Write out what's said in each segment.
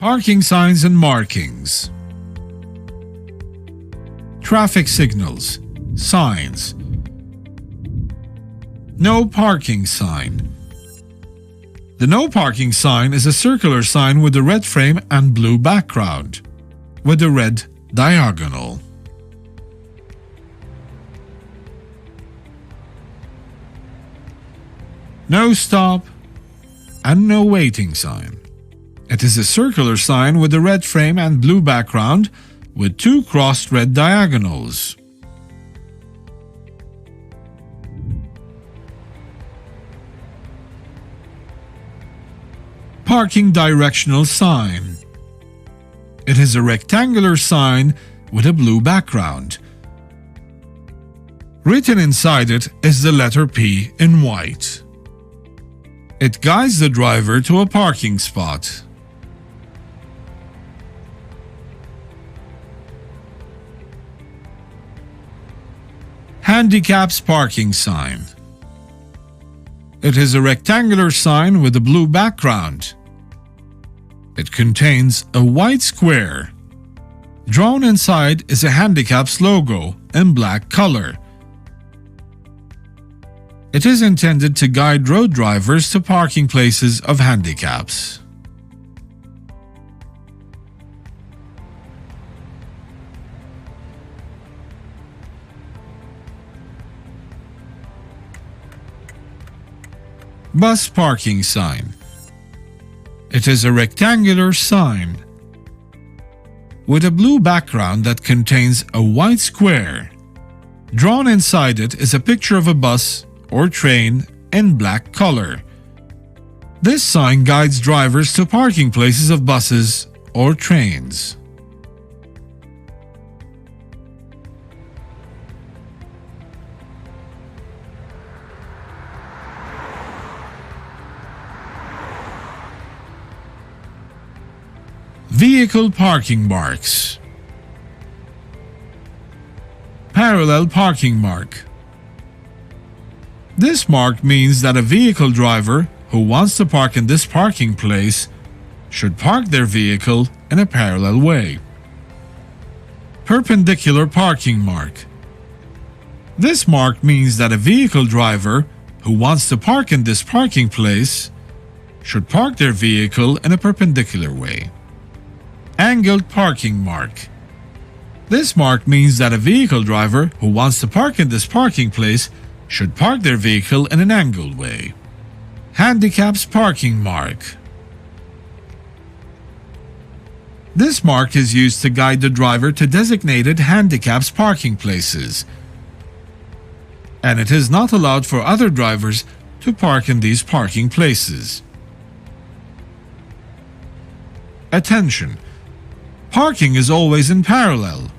Parking signs and markings. Traffic signals, signs. No parking sign. The no parking sign is a circular sign with a red frame and blue background, with a red diagonal. No stop and no waiting sign. It is a circular sign with a red frame and blue background with two crossed red diagonals. Parking directional sign. It is a rectangular sign with a blue background. Written inside it is the letter P in white. It guides the driver to a parking spot. Handicaps parking sign. It is a rectangular sign with a blue background. It contains a white square. Drawn inside is a Handicaps logo in black color. It is intended to guide road drivers to parking places of handicaps. Bus parking sign. It is a rectangular sign with a blue background that contains a white square. Drawn inside it is a picture of a bus or train in black color. This sign guides drivers to parking places of buses or trains. Vehicle parking marks. Parallel parking mark. This mark means that a vehicle driver who wants to park in this parking place should park their vehicle in a parallel way. Perpendicular parking mark. This mark means that a vehicle driver who wants to park in this parking place should park their vehicle in a perpendicular way. Angled parking mark. This mark means that a vehicle driver who wants to park in this parking place should park their vehicle in an angled way. Handicaps parking mark. This mark is used to guide the driver to designated handicaps parking places, and it is not allowed for other drivers to park in these parking places. Attention! Parking is always in parallel,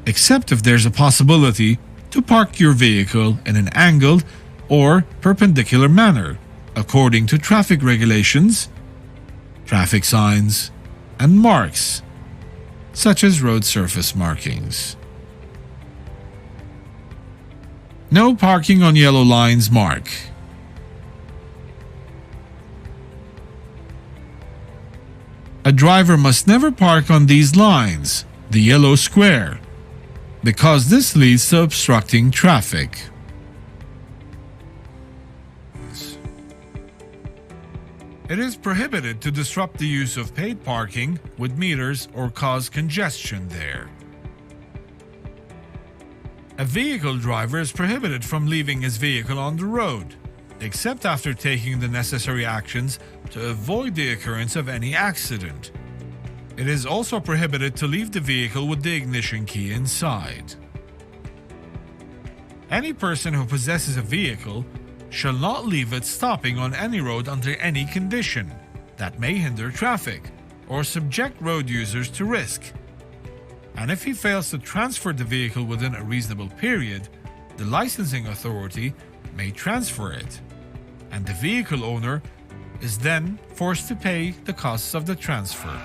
except if there's a possibility to park your vehicle in an angled or perpendicular manner, according to traffic regulations, traffic signs, and marks, such as road surface markings. No parking on yellow lines mark. A driver must never park on these lines, the yellow square, because this leads to obstructing traffic. It is prohibited to disrupt the use of paid parking with meters or cause congestion there. A vehicle driver is prohibited from leaving his vehicle on the road, except after taking the necessary actions to avoid the occurrence of any accident. It is also prohibited to leave the vehicle with the ignition key inside. Any person who possesses a vehicle shall not leave it stopping on any road under any condition that may hinder traffic or subject road users to risk. And if he fails to transfer the vehicle within a reasonable period, the licensing authority may transfer it, and the vehicle owner is then forced to pay the costs of the transfer.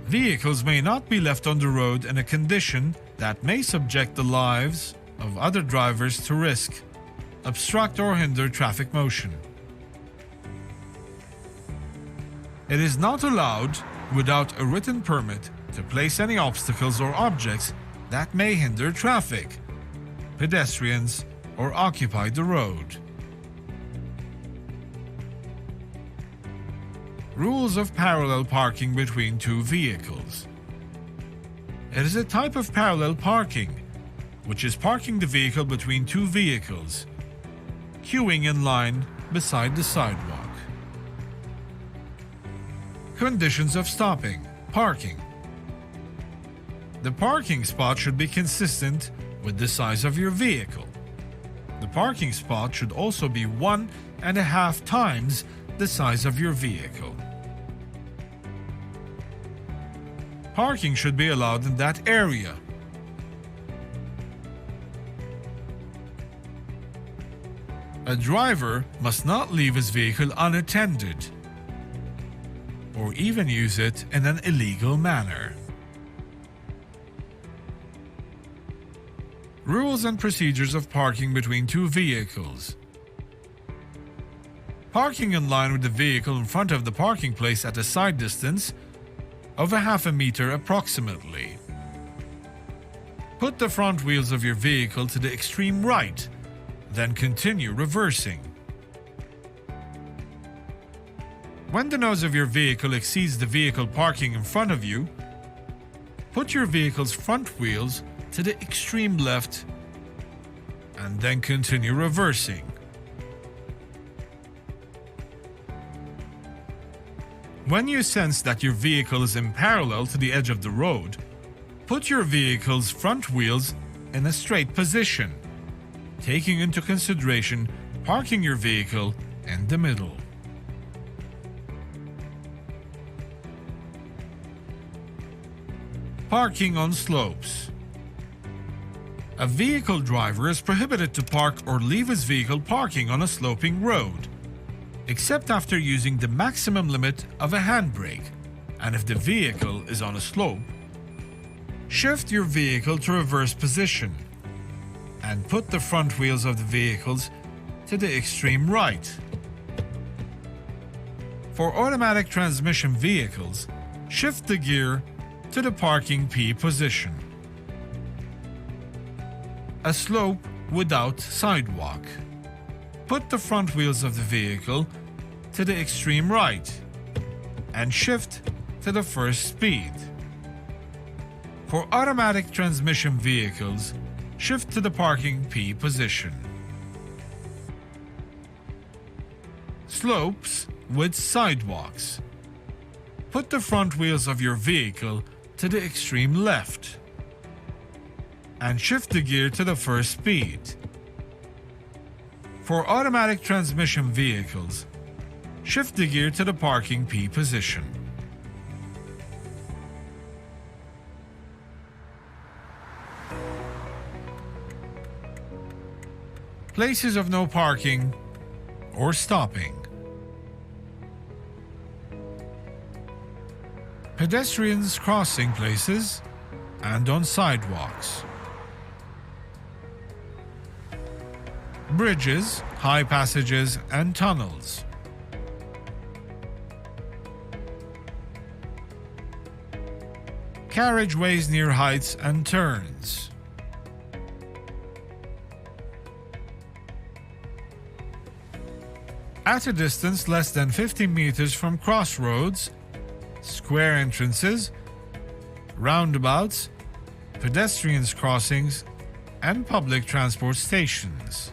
Vehicles may not be left on the road in a condition that may subject the lives of other drivers to risk, obstruct or hinder traffic motion. It is not allowed, without a written permit, to place any obstacles or objects that may hinder traffic, pedestrians, or occupy the road. Rules of parallel parking between two vehicles. It is a type of parallel parking, which is parking the vehicle between two vehicles, queuing in line beside the sidewalk. Conditions of stopping, parking. The parking spot should be consistent with the size of your vehicle. The parking spot should also be 1.5 times the size of your vehicle. Parking should be allowed in that area. A driver must not leave his vehicle unattended or even use it in an illegal manner. Rules and procedures of parking between two vehicles. Parking in line with the vehicle in front of the parking place at a side distance of 0.5 meter approximately. Put the front wheels of your vehicle to the extreme right, then continue reversing. When the nose of your vehicle exceeds the vehicle parking in front of you, put your vehicle's front wheels to the extreme left and then continue reversing. When you sense that your vehicle is in parallel to the edge of the road, put your vehicle's front wheels in a straight position, taking into consideration parking your vehicle in the middle. Parking on slopes. A vehicle driver is prohibited to park or leave his vehicle parking on a sloping road, except after using the maximum limit of a handbrake, and if the vehicle is on a slope, shift your vehicle to reverse position and put the front wheels of the vehicles to the extreme right. For automatic transmission vehicles, shift the gear to the parking P position. A slope without sidewalk. Put the front wheels of the vehicle to the extreme right and shift to the first speed. For automatic transmission vehicles, shift to the parking P position. Slopes with sidewalks. Put the front wheels of your vehicle to the extreme left and shift the gear to the first speed. For automatic transmission vehicles, shift the gear to the parking P position. Places of no parking or stopping. Pedestrians crossing places and on sidewalks. Bridges, high passages and tunnels. Carriageways near heights and turns. At a distance less than 50 meters from crossroads, square entrances, roundabouts, pedestrians crossings, and public transport stations.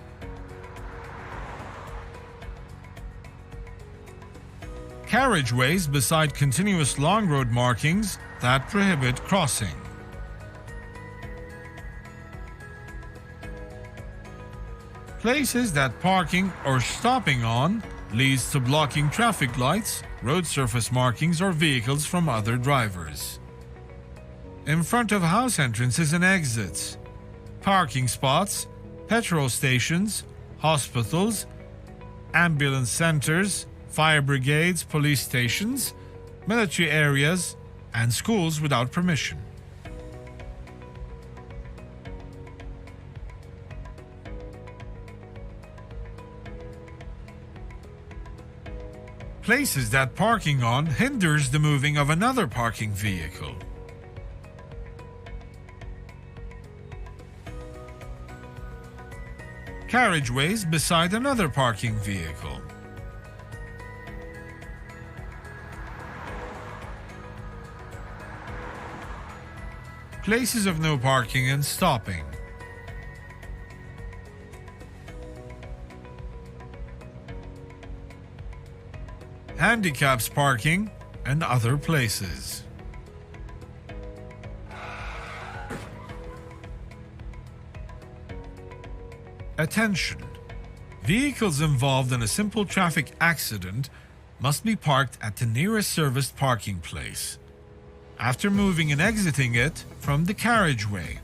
Carriageways beside continuous long road markings that prohibit crossing. Places that parking or stopping on leads to blocking traffic lights, road surface markings, or vehicles from other drivers. In front of house entrances and exits, parking spots, petrol stations, hospitals, ambulance centers, fire brigades, police stations, military areas, and schools without permission. Places that parking on hinders the moving of another parking vehicle. Carriageways beside another parking vehicle. Places of no parking and stopping. Handicaps parking and other places. Attention! Vehicles involved in a simple traffic accident must be parked at the nearest serviced parking place, after moving and exiting it from the carriageway,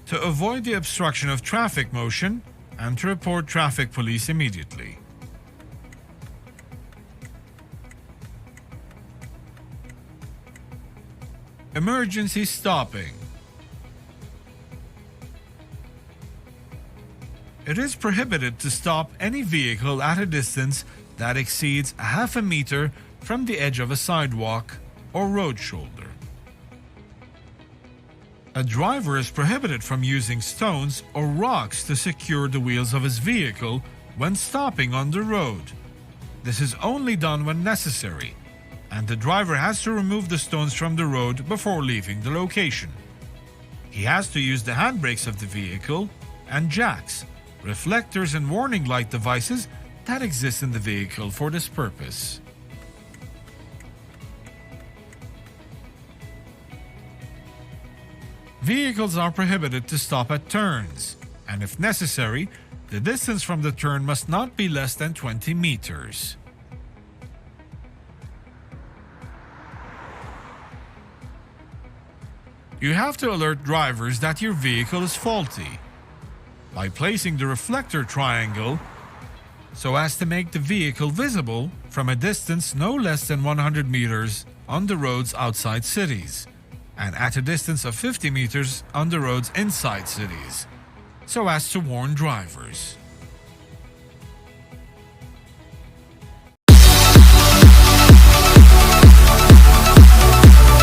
to avoid the obstruction of traffic motion and to report traffic police immediately. Emergency stopping. It is prohibited to stop any vehicle at a distance that exceeds a half a meter from the edge of a sidewalk or road shoulder. A driver is prohibited from using stones or rocks to secure the wheels of his vehicle when stopping on the road. This is only done when necessary, and the driver has to remove the stones from the road before leaving the location. He has to use the handbrakes of the vehicle and jacks, reflectors and warning light devices that exist in the vehicle for this purpose. Vehicles are prohibited to stop at turns, and if necessary, the distance from the turn must not be less than 20 meters. You have to alert drivers that your vehicle is faulty by placing the reflector triangle so as to make the vehicle visible from a distance no less than 100 meters on the roads outside cities, and at a distance of 50 meters on the roads inside cities, so as to warn drivers.